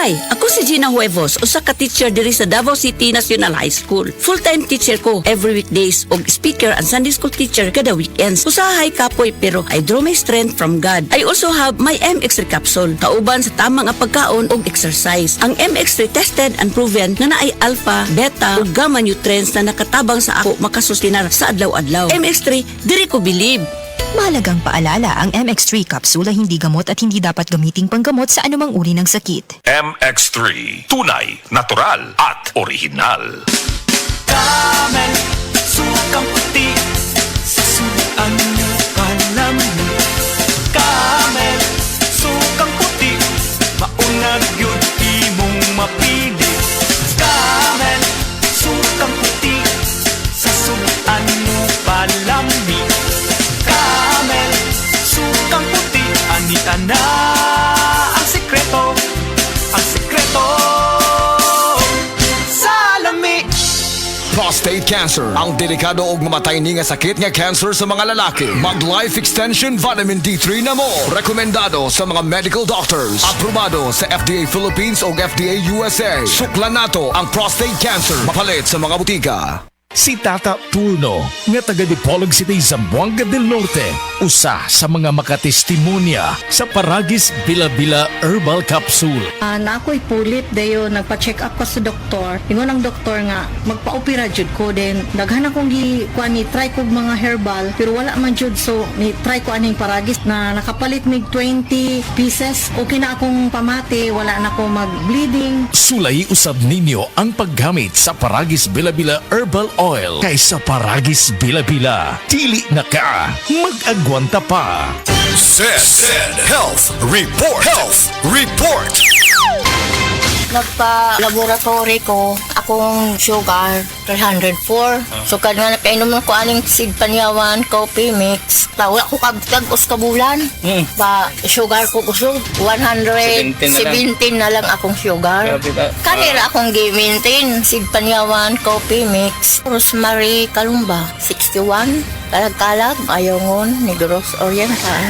Hi, ako si Gina Huevos, usa ka teacher diri sa Davao City National High School. Full-time teacher ko every weekdays og speaker and Sunday school teacher kada weekends. Usahay kapoy pero I draw my strength from God. I also have my MX3 capsule, kauban sa tamang nga pagkaon og exercise. Ang MX3 tested and proven na naay alpha, beta ug gamma nutrients na nakatabang sa ako makasustinar sa adlaw-adlaw. MX3, diri ko believe. Mahalagang paalala, ang MX3 capsule ay hindi gamot at hindi dapat gamiting panggamot sa anumang uri ng sakit. MX3, tunay, natural at original. Camel, sukang puti, sasuan mo palamig. Camel, sukang puti, maunag yun imong mapili. Camel, sukang puti, sasuan mo palamig. Camel, sukang puti, anita na ang sekreto sa lami. Prostate cancer, ang delikado ug mamatay ni nga sakit nga cancer sa mga lalaki. Mag Life Extension Vitamin D3 na mo. Rekomendado sa mga medical doctors. Aprobado sa FDA Philippines ug FDA USA. Suklan nato ang prostate cancer. Mapalit sa mga butika. Si Tata Turno, nga taga Dipolog City, Zamboanga del Norte, usa sa mga makatestimonya sa Paragis Bila-Bila Herbal Capsule. Na ako'y pulit dayo nagpa-check up ko sa doktor. Ingon ang doktor nga magpa-opera jud ko din. Daghan akong ni try ko mga herbal pero wala man jud, so ni try ko aning Paragis na nakapalit mig 20 pieces. Okay na akong pamati, wala na ako mag-bleeding. Sulay usab ninyo ang paggamit sa Paragis Bila-Bila Herbal Oil kaysa Paragis Bila-Bila. Dili na ka, mag-agwanta pa. Said Health Report. Health Report. Nagpa-laboratory ko, akong sugar, 304. So, nga napainom ko aning seed panyawan, coffee mix. Wala ko kagos kabulan. Ba, sugar ko kusog, 117 na lang akong sugar. Kanira akong gi-maintain, seed panyawan, coffee mix. Rosemary Kalumba, 61. Kalag-kalag, Ayongon, Negros Oriental.